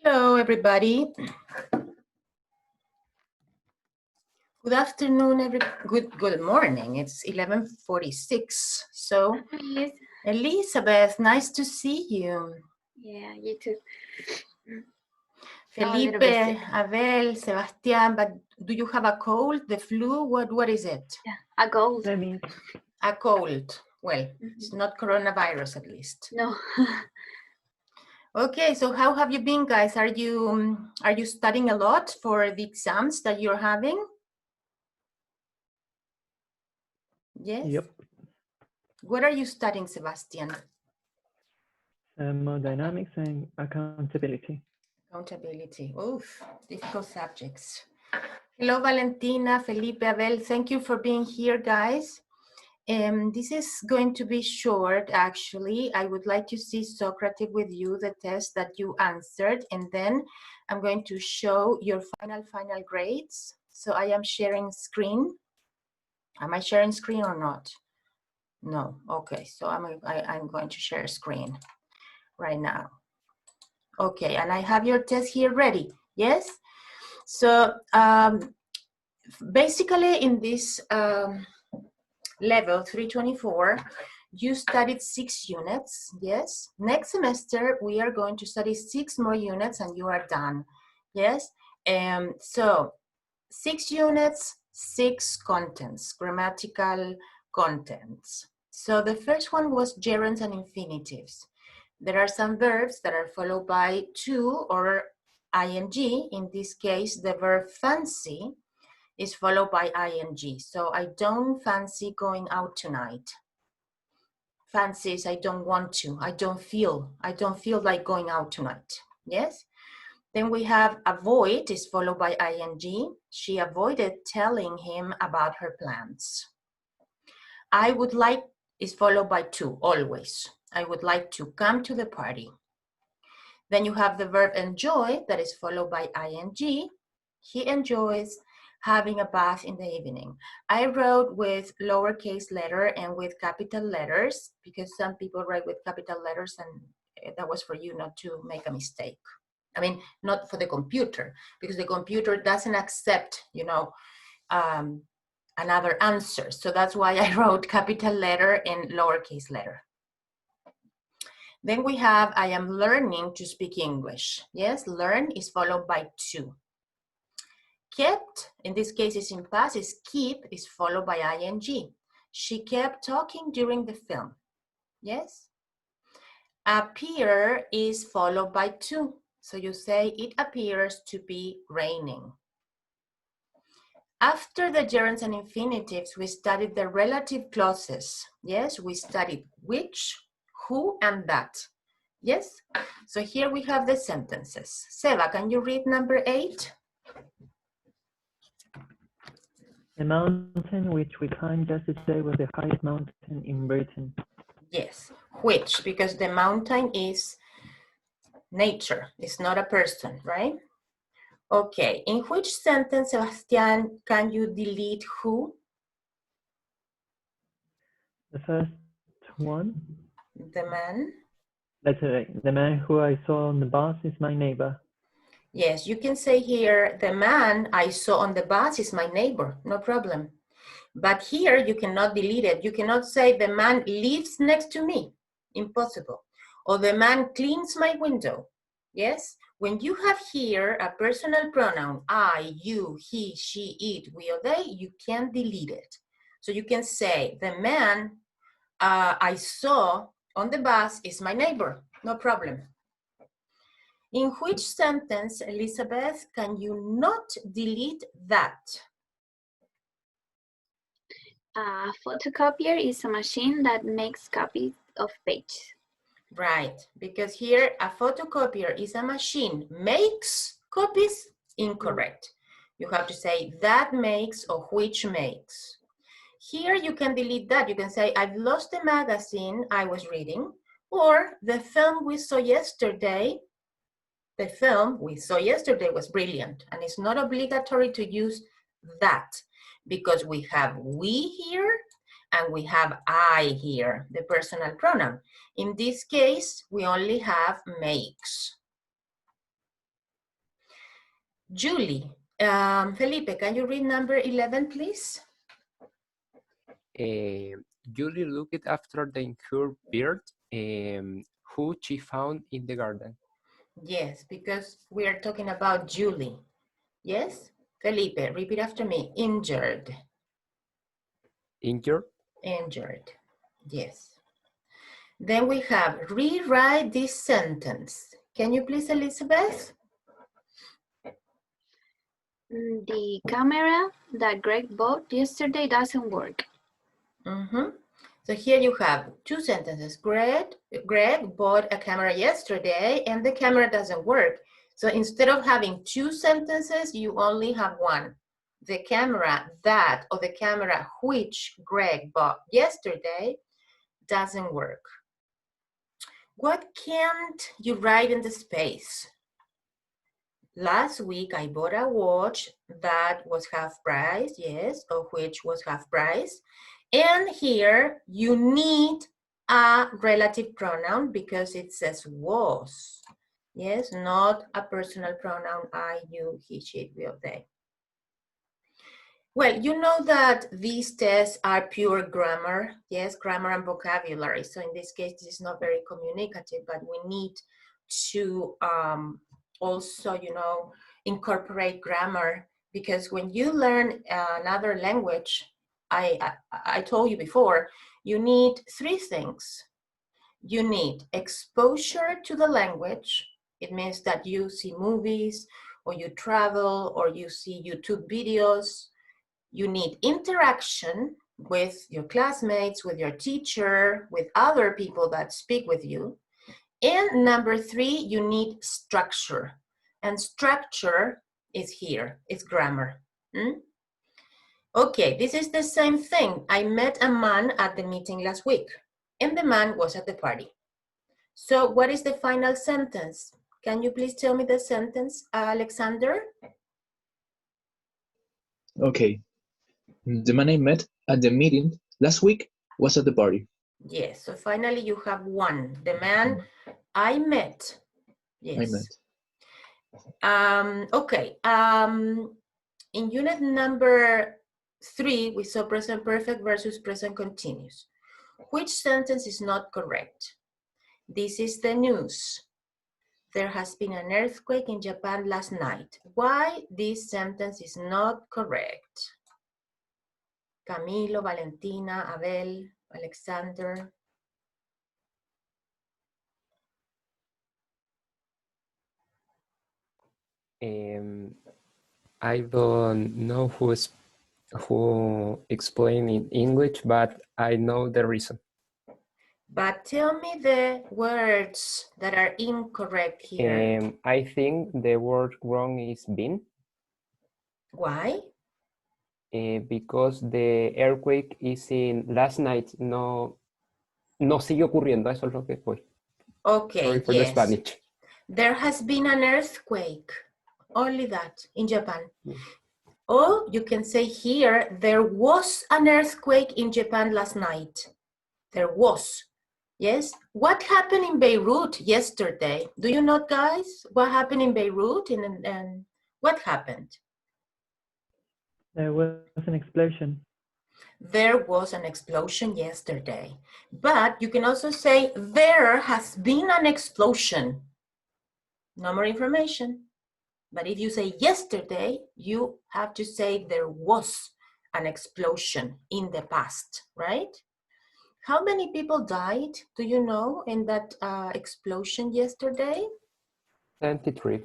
Hello, everybody. Good afternoon, good morning. It's 11:46. So, Yes. Elizabeth, nice to see you. Yeah, you too. Felipe, Abel, Sebastián, but do you have a cold, the flu? What is it? Yeah, a gold. A cold. Well, it's not coronavirus at least. No. Okay, so how have you been, guys? Are you studying a lot for the exams that you're having? Yes? Yep. What are you studying, Sebastian? Thermodynamics and accountability. Accountability. Oof, difficult subjects. Hello, Valentina, Felipe, Abel. Thank you for being here, guys. This is going to be short, actually. I would like to see Socrates with you, the test that you answered, and then I'm going to show your final grades. So I am sharing screen. Am I sharing screen or not? No. Okay, so I'm going to share screen right now. Okay, and I have your test here ready, yes? So basically in this level 324, you studied 6 units, yes? Next semester, we are going to study 6 more units and you are done, yes? So 6 units, 6 contents, grammatical contents. So the first one was gerunds and infinitives. There are some verbs that are followed by to or ing. In this case, the verb fancy is followed by ing. So I don't fancy going out tonight. Fancy is I don't want to, I don't feel like going out tonight, yes? Then we have avoid is followed by ing. She avoided telling him about her plans. I would like is followed by to, always. I would like to come to the party. Then you have the verb enjoy that is followed by ing. He enjoys having a bath in the evening. I wrote with lowercase letter and with capital letters because some people write with capital letters, and that was for you not to make a mistake. I mean, not for the computer, because the computer doesn't accept, another answer. So that's why I wrote capital letter and lowercase letter. Then we have, I am learning to speak English. Yes, learn is followed by to. Kept, in this case is in past, is keep is followed by ing. She kept talking during the film. Yes. Appear is followed by to. So you say, it appears to be raining. After the gerunds and infinitives, we studied the relative clauses. Yes, we studied which, who, and that. Yes? So here we have the sentences. Seba, can you read number 8? The mountain which we climbed yesterday was the highest mountain in Britain. Yes, which, because the mountain is nature, it's not a person, right? Okay, in which sentence, Sebastian, can you delete who? The first one? The man? Letter A. The man who I saw on the bus is my neighbor. Yes, you can say here, the man I saw on the bus is my neighbor, no problem. But here you cannot delete it. You cannot say the man lives next to me, impossible. Or the man cleans my window, yes? When you have here a personal pronoun, I, you, he, she, it, we, or they, you can't delete it. So you can say, the man I saw on the bus is my neighbor, no problem. In which sentence, Elizabeth, can you not delete that? A photocopier is a machine that makes copies of pages. Right, because here a photocopier is a machine, makes copies, incorrect. You have to say that makes or which makes. Here you can delete that. You can say, I've lost the magazine I was reading, or the film we saw yesterday. The film we saw yesterday was brilliant, and it's not obligatory to use that because we have we here and we have I here, the personal pronoun. In this case, we only have makes. Julie. Felipe, can you read number 11, please? Julie looked after the incurred bird who she found in the garden. Yes, because we are talking about Julie. Yes? Felipe, repeat after me. Injured. Injured? Injured. Yes. Then we have rewrite this sentence. Can you please, Elizabeth? The camera that Greg bought yesterday doesn't work. So here you have two sentences. Greg bought a camera yesterday and the camera doesn't work. So instead of having two sentences, you only have one. The camera that or the camera which Greg bought yesterday doesn't work. What can't you write in the space? Last week I bought a watch that was half price, yes, or which was half price. And here you need a relative pronoun because it says was. Yes, not a personal pronoun, I, you, he, she, it, we, or they. Well, you know that these tests are pure grammar, yes, grammar and vocabulary. So in this case, this is not very communicative, but we need to also, you know, incorporate grammar because when you learn another language, I told you before, you need three things. You need exposure to the language. It means that you see movies or you travel or you see YouTube videos. You need interaction with your classmates, with your teacher, with other people that speak with you. And number three, you need structure. And structure is here, it's grammar. Okay, this is the same thing. I met a man at the meeting last week, and the man was at the party. So what is the final sentence? Can you please tell me the sentence, Alexander? Okay. The man I met at the meeting last week was at the party. Yes, so finally you have one. The man I met. Yes. I met. Okay. In unit number 3, we saw present perfect versus present continuous. Which sentence is not correct? This is the news. There has been an earthquake in Japan last night. Why this sentence is not correct? Camilo, Valentina, Abel, Alexander. I don't know who explained in English, but I know the reason. But tell me the words that are incorrect here. I think the word wrong is been. Why? Because the earthquake is in last night. No sigue ocurriendo. Eso es lo que fue. Okay, Sorry for the Spanish. There has been an earthquake. Only that in Japan. Or you can say here, there was an earthquake in Japan last night. There was. Yes. What happened in Beirut yesterday? Do you know, guys, what happened in Beirut? And what happened? There was an explosion. There was an explosion yesterday. But you can also say, there has been an explosion. No more information. But if you say yesterday, you have to say there was an explosion in the past, right? How many people died, do you know, in that explosion yesterday? 73.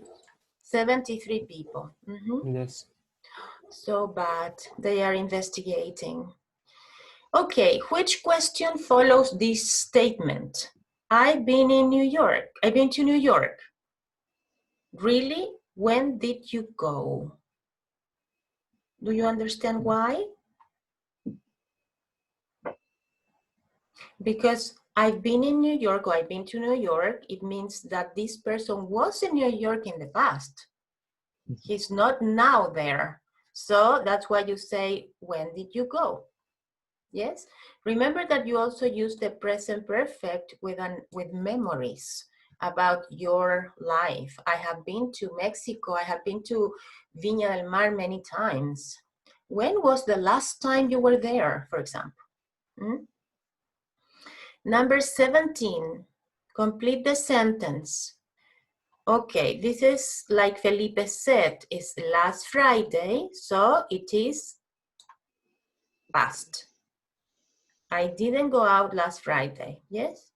73 people. Yes. So bad. They are investigating. Okay, which question follows this statement? I've been in New York. I've been to New York. Really? When did you go? Do you understand why? Because I've been in New York or I've been to New York, it means that this person was in New York in the past. He's not now there. So that's why you say, when did you go? Yes? Remember that you also use the present perfect with memories. about your life. I have been to Mexico. I have been to Viña del Mar many times. When was the last time you were there, for example? Number 17, complete the sentence. Okay, this is like Felipe said, it's last Friday, so it is past. I didn't go out last Friday, yes?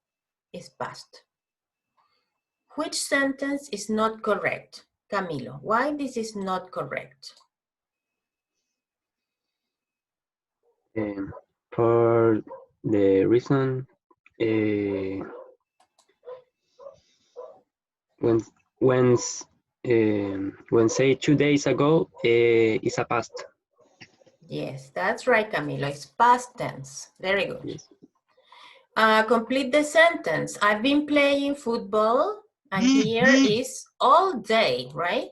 It's past. Which sentence is not correct? Camilo, why this is not correct? For the reason when say 2 days ago is a past. Yes, that's right, Camilo. It's past tense. Very good. Yes. Complete the sentence. I've been playing football, and here is all day, right?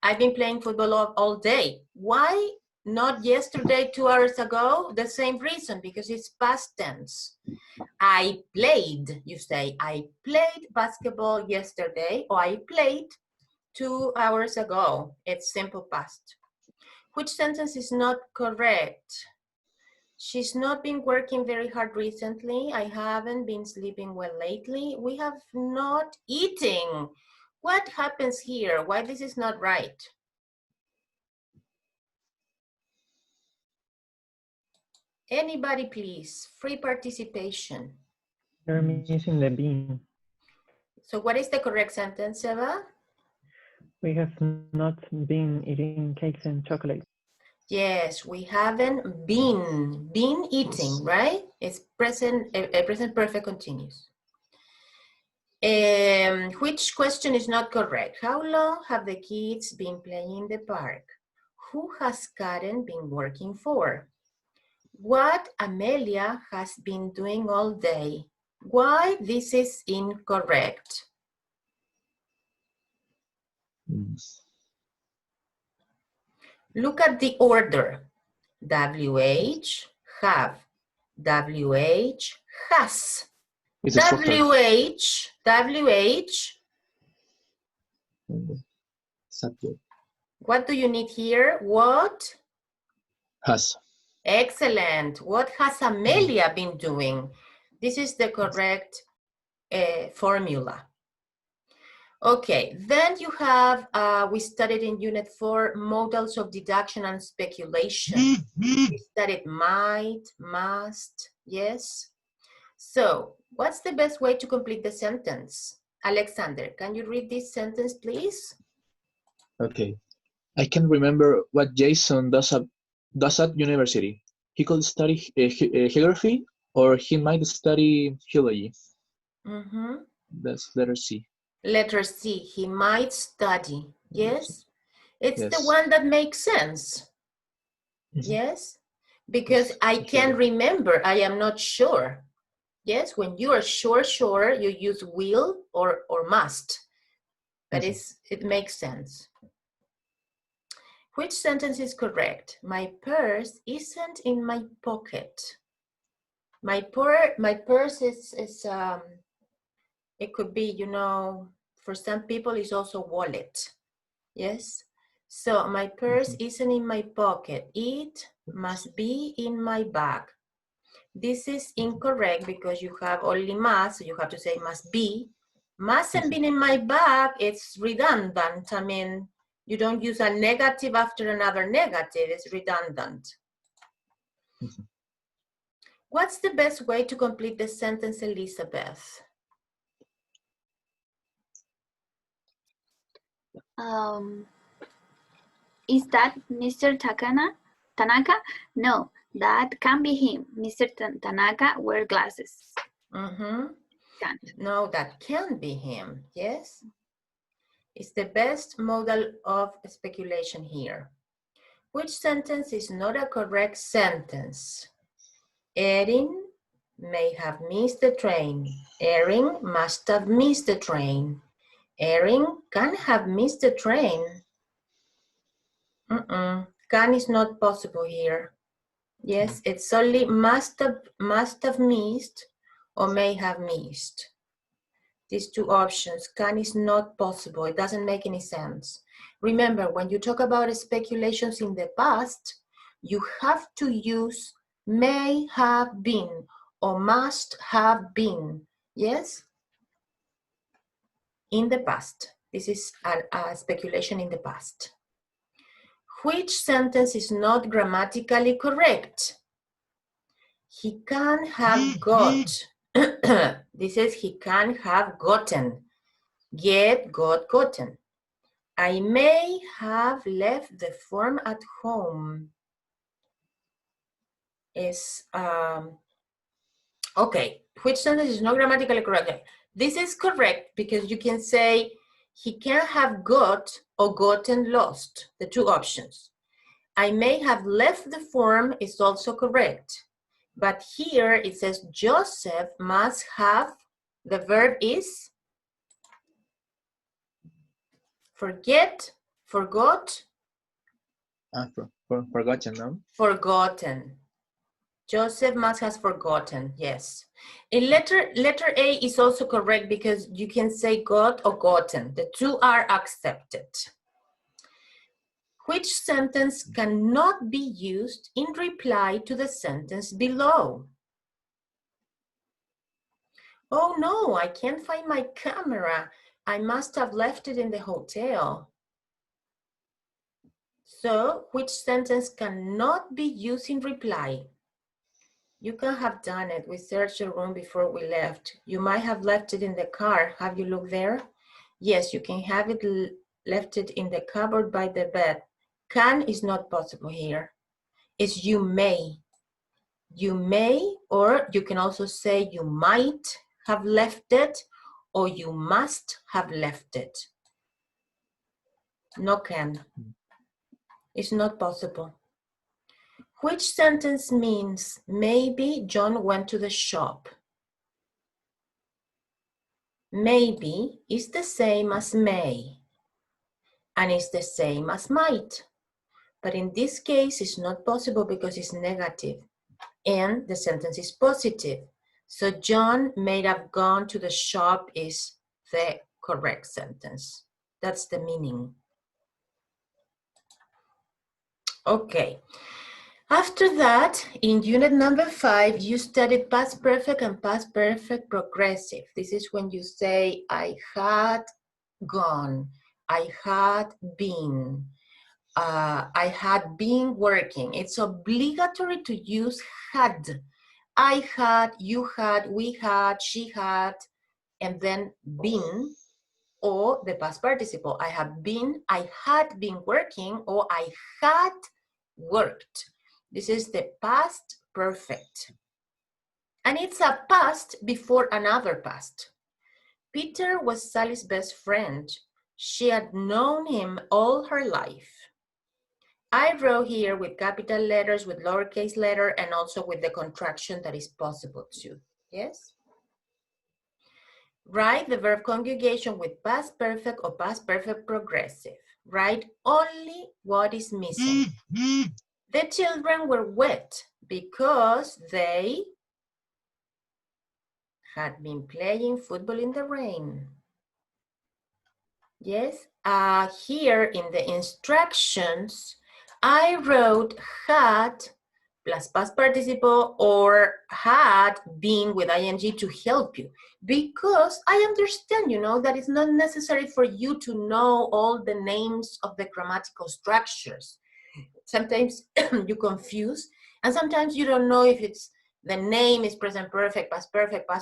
I've been playing football all day. Why not yesterday, 2 hours ago? The same reason, because it's past tense. I played, you say, I played basketball yesterday, or I played 2 hours ago. It's simple past. Which sentence is not correct? She's not been working very hard recently. I haven't been sleeping well lately. We have not eating. What happens here? Why this is not right? Anybody, please. Free participation. You're missing the bean. So what is the correct sentence, Eva? We have not been eating cakes and chocolate. Yes, we haven't been eating, right? It's present, present perfect continuous. Which question is not correct? How long have the kids been playing in the park? Who has Karen been working for? What Amelia has been doing all day? Why this is incorrect? Look at the order. WH, have. WH, has. It's a structure. WH. Subject. What do you need here? What? Has. Excellent. What has Amelia been doing? This is the correct formula. Okay, then you have, we studied in Unit 4, modals of deduction and speculation. We studied might, must, yes. So, what's the best way to complete the sentence? Alexander, can you read this sentence, please? Okay. I can remember what Jason does at university. He could study geography, or he might study philology. That's letter C. Letter C, he might study. Yes? It's Yes. the one that makes sense. Yes? Because I can remember, I am not sure. Yes, when you are sure, you use will or must. But it makes sense. Which sentence is correct? My purse isn't in my pocket. My purse is it could be, you know, for some people it's also wallet. Yes? So my purse isn't in my pocket. It must be in my bag. This is incorrect because you have only must, so you have to say must be. Mustn't be in my bag, it's redundant. I mean, you don't use a negative after another negative, it's redundant. What's the best way to complete the sentence, Elizabeth? Is that Mr. Tanaka? No, that can be him. Mr. Tanaka wear glasses. Can't. No, that can be him, yes? It's the best modal of speculation here. Which sentence is not a correct sentence? Erin may have missed the train. Erin must have missed the train. Erin can have missed the train. Can is not possible here. Yes, it's only must have missed or may have missed. these two options. Can is not possible. It doesn't make any sense. Remember, when you talk about speculations in the past, you have to use may have been or must have been. Yes? In the past. This is a speculation in the past. Which sentence is not grammatically correct? He can have got. This is he can have gotten. Get, got, gotten. I may have left the form at home. Is okay. Which sentence is not grammatically correct? This is correct because you can say he can have got or gotten lost, the two options. I may have left the form is also correct. But here it says Joseph must have, the verb is forget, forgot. Forgotten, no? Forgotten. Joseph must have forgotten, yes. In letter A is also correct because you can say got or gotten. The two are accepted. Which sentence cannot be used in reply to the sentence below? Oh no, I can't find my camera. I must have left it in the hotel. So, which sentence cannot be used in reply? You can have done it. We searched the room before we left. You might have left it in the car. Have you looked there? Yes, you can have it left it in the cupboard by the bed. Can is not possible here. It's you may. You may, or you can also say you might have left it, or you must have left it. No can. It's not possible. Which sentence means maybe John went to the shop? Maybe is the same as may, and it's the same as might. But in this case, it's not possible because it's negative, and the sentence is positive. So John may have gone to the shop is the correct sentence. That's the meaning. Okay. After that, in unit number 5, you studied past perfect and past perfect progressive. This is when you say, I had gone, I had been, I had been working. It's obligatory to use had. I had, you had, we had, she had, and then been, or the past participle. I have been, I had been working, or I had worked. This is the past perfect. And it's a past before another past. Peter was Sally's best friend. She had known him all her life. I wrote here with capital letters, with lowercase letter, and also with the contraction that is possible too. Yes? Write the verb conjugation with past perfect or past perfect progressive. Write only what is missing. The children were wet because they had been playing football in the rain. Yes, here in the instructions, I wrote had plus past participle or had been with ing to help you, because I understand, you know, that it's not necessary for you to know all the names of the grammatical structures. Sometimes you confuse, and sometimes you don't know if it's the name is present perfect, past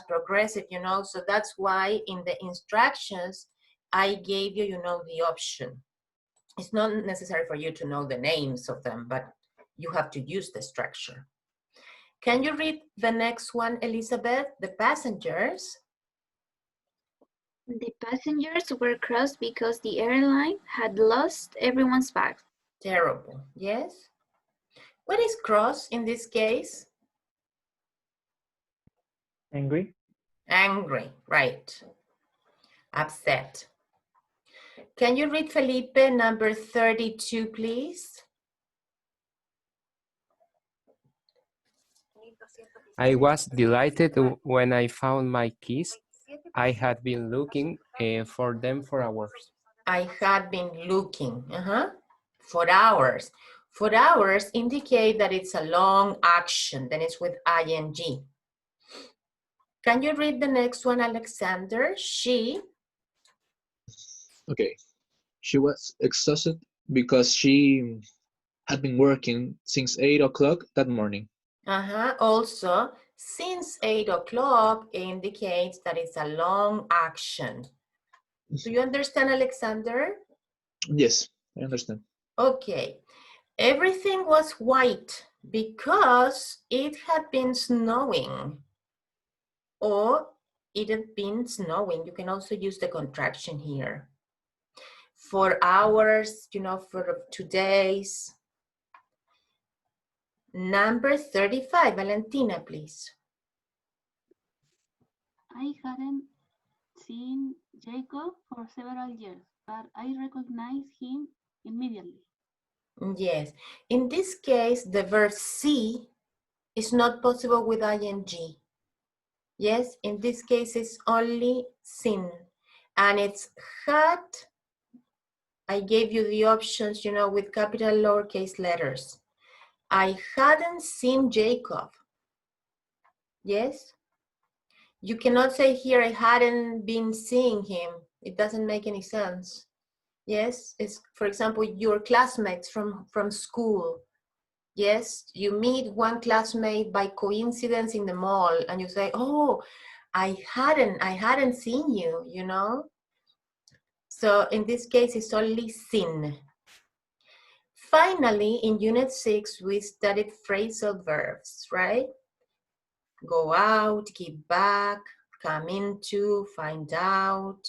progressive, you know, so that's why in the instructions, I gave you, you know, the option. It's not necessary for you to know the names of them, but you have to use the structure. Can you read the next one, Elizabeth? The passengers. The passengers were cross because the airline had lost everyone's bags. Terrible, yes. What is cross in this case? Angry. Angry, right. Upset. Can you read Felipe number 32, please? I was delighted when I found my keys. I had been looking for them for hours. I had been looking for hours. For hours indicate that it's a long action, then it's with ing. Can you read the next one, Alexander? She. Okay. She was exhausted because she had been working since 8 o'clock that morning. Also, since 8 o'clock indicates that it's a long action. Do you understand, Alexander? Yes, I understand. Okay. Everything was white because it had been snowing. Or it had been snowing. You can also use the contraction here. For hours, you know, for 2 days. Number 35, Valentina, please. I hadn't seen Jacob for several years, but I recognized him immediately. Yes. In this case, the verb see is not possible with ing. Yes, in this case, it's only seen. And it's had. I gave you the options, you know, with capital lowercase letters. I hadn't seen Jacob. Yes? You cannot say here, I hadn't been seeing him. It doesn't make any sense. Yes? It's, for example, your classmates from school. Yes? You meet one classmate by coincidence in the mall and you say, oh, I hadn't seen you, you know? So in this case, it's only seen. Finally, in Unit 6, we studied phrasal verbs, right? Go out, give back, come into, find out,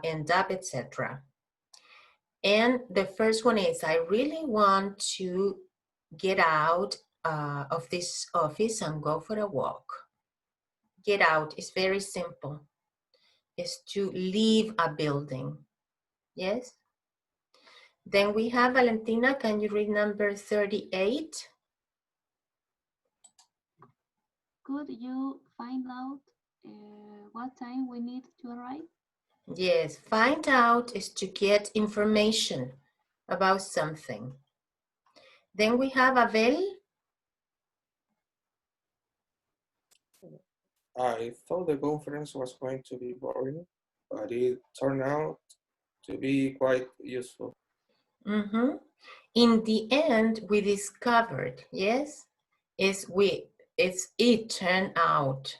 end up, etc. And the first one is, I really want to get out of this office and go for a walk. Get out is very simple. It's to leave a building. Yes? Then we have Valentina. Can you read number 38? Could you find out what time we need to arrive? Yes, find out is to get information about something. Then we have Abel. I thought the conference was going to be boring, but it turned out to be quite useful. In the end, we discovered, yes, it turned out.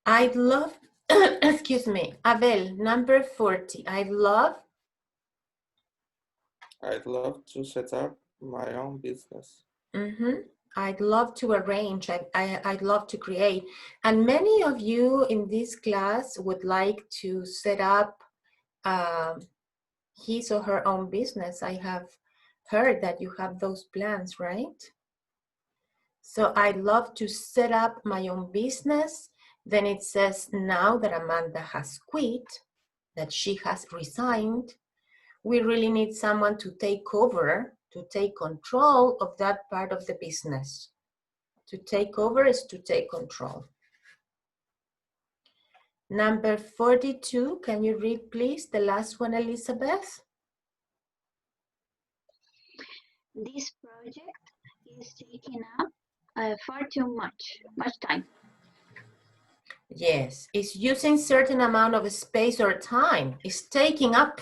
I'd love, excuse me, Abel, number 40. I'd love to set up my own business. I'd love to arrange, I'd love to create. And many of you in this class would like to set up his or her own business. I have heard that you have those plans, right? So I'd love to set up my own business. Then it says now that Amanda has quit, that she has resigned, we really need someone to take over, to take control of that part of the business. To take over is to take control. Number 42, can you read please the last one, Elizabeth? This project is taking up far too much time. Yes, it's using certain amount of space or time. It's taking up.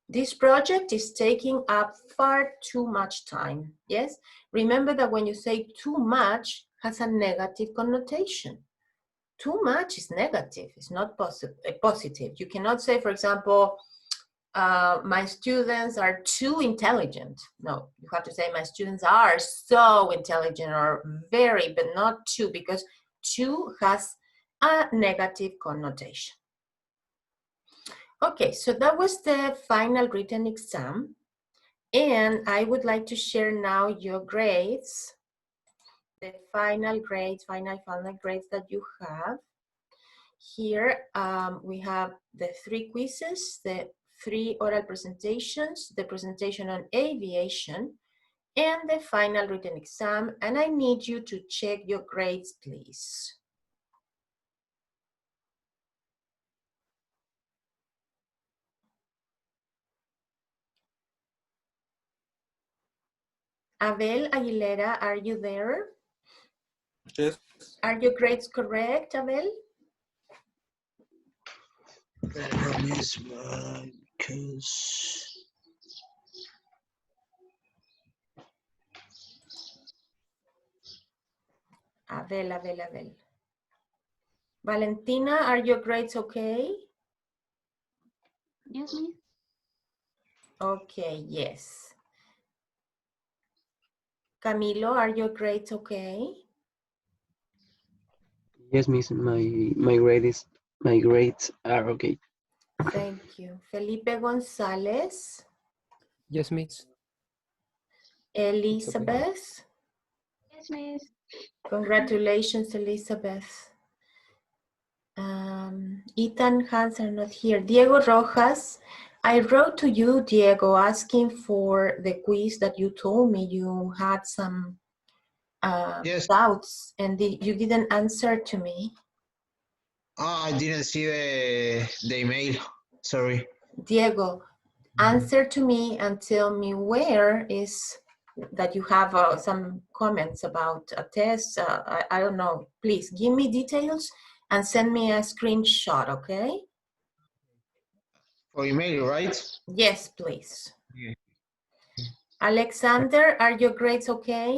This project is taking up far too much time. Yes, remember that when you say too much has a negative connotation. Too much is negative. It's not positive. You cannot say, for example, my students are too intelligent. No, you have to say my students are so intelligent or very, but not too, because too has a negative connotation. Okay, so that was the final written exam. And I would like to share now your grades, the final grades, final grades that you have. Here we have the 3 quizzes, the 3 oral presentations, the presentation on aviation, and the final written exam. And I need you to check your grades, please. Abel Aguilera, are you there? Yes. Are your grades correct, Abel? Abel. Valentina, are your grades okay? Yes, Miss. Okay, yes. Camilo, are your grades okay? Yes, Miss. My grades are okay. Thank you. Felipe Gonzalez, Yes, Miss. It's okay. Elizabeth. Yes, Miss. Congratulations, Elizabeth. Ethan Hans are not here. Diego Rojas, I wrote to you, Diego, asking for the quiz that you told me you had some Yes. doubts, and you didn't answer to me. Oh, I didn't see the email. Sorry. Diego, answer to me and tell me where is that you have some comments about a test. I don't know. Please give me details and send me a screenshot, okay? For email, right? Yes, please. Yeah. Alexander, are your grades okay?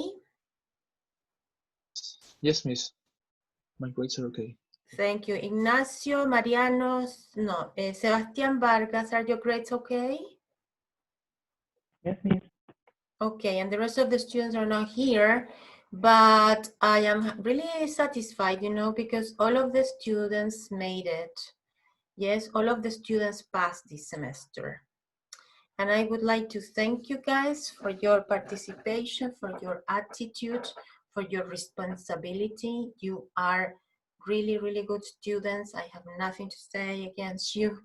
Yes, miss. My grades are okay. Thank you. Ignacio, Mariano, no. Sebastián Vargas, are your grades okay? Yes, miss. Okay, and the rest of the students are not here, but I am really satisfied, you know, because all of the students made it. Yes, all of the students passed this semester. And I would like to thank you guys for your participation, for your attitude, for your responsibility. You are really, really good students. I have nothing to say against you.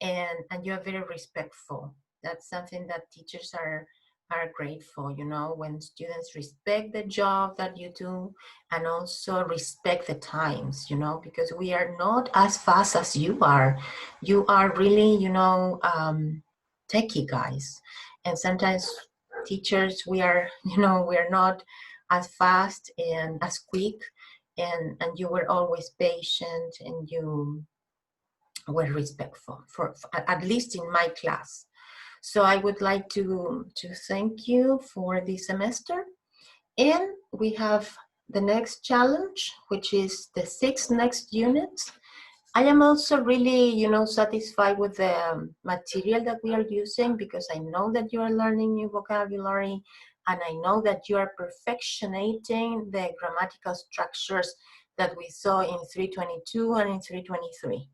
and you are very respectful. That's something that teachers are grateful, you know, when students respect the job that you do and also respect the times, you know, because we are not as fast as you are. You are really, you know, techie guys, and sometimes teachers, we are, you know, we're not as fast and as quick, and you were always patient and you were respectful for at least in my class. So I would like to thank you for this semester. And we have the next challenge, which is the 6 next units. I am also really, you know, satisfied with the material that we are using, because I know that you are learning new vocabulary, and I know that you are perfectionating the grammatical structures that we saw in 322 and in 323.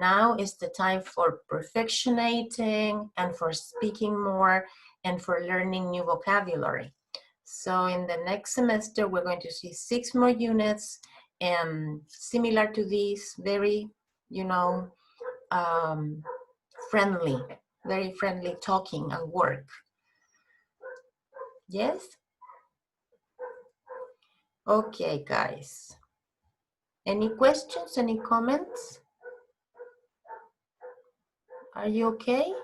Now is the time for perfectionating and for speaking more and for learning new vocabulary. So in the next semester, we're going to see 6 more units, and similar to this, very, you know, friendly, very friendly talking and work. Yes? Okay, guys. Any questions, any comments? Are you okay?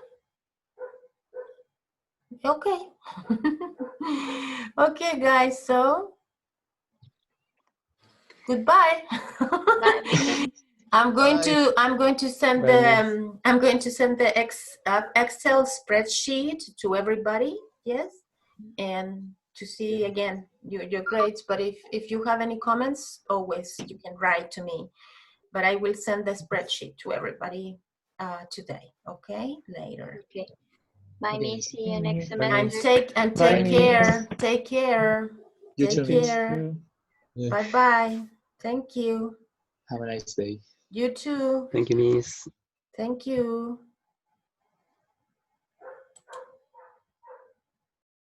Okay. Okay, guys, so goodbye. Bye, Miss. I'm going Bye. to send Bye, the Excel spreadsheet to everybody. Yes, and to see again your grades. But if you have any comments, always you can write to me. But I will send the spreadsheet to everybody today. Okay, later. Okay. Bye, Okay. Miss. See you next Bye, And semester. take Miss. care. Take care. You Take too, miss. care. Yeah. Bye bye. Thank you. Have a nice day. You too. Thank you, Miss. Thank you.